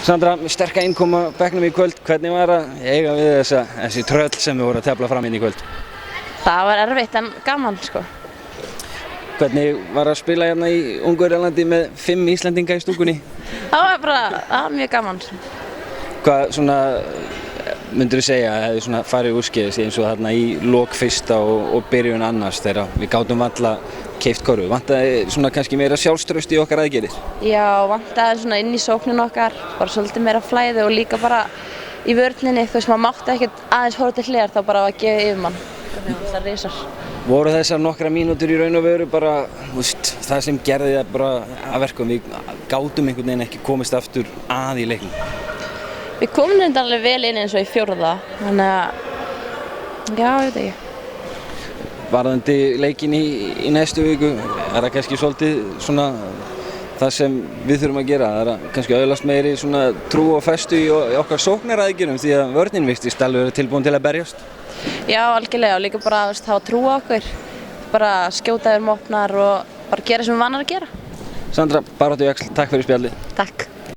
Sandra, sterka innkoma á bekknum í kvöld. Hvernig var að eiga við þessi tröll sem við vorum að tefla fram inn í kvöld? Það var erfitt en gaman sko. Hvernig var að spila hérna í Ungverjalandi með 5 Íslendinga í stúkunni? Það var mjög gaman. Hvað svona myndirðu segja að hefði svona farið úrskeiðis eins og þarna í lok fyrsta og byrjun annars þegar við gátum varla keypt körfu? Vantaði svona kannski meira sjálfstraust í okkar aðgerðir? Já, vantaði svona inn í sókninu okkar, bara svolítið meira flæði og líka bara í vörninni, þú veist, maður mátti ekkert aðeins horfa til hliðar, þá bara var að gefa yfirmann. Þannig að það risar. Voru þessar nokkra mínútur í raun og veru bara, þú veist, það sem gerði það bara að verkum? Við gátum einhvern veginn ekki komist aftur að í leiknum. Við komum þetta alveg vel inn eins og í fjórða, þannig að, já, ég veit ekki. Varðandi leikinn í næstu viku, er það kannski svolítið svona það sem við þurfum að gera? Það er kannski öðlast meiri svona trú og festu í okkar sóknaraðgerðum því að vörnin virtist alveg vera tilbúin til að berjast? Já, algjörlega og líka bara að hafa trú á okkur, bara skjóta yfir opnar og bara gera sem við vanar að gera. Sandra, Baráttujaxl, takk fyrir spjallið. Takk.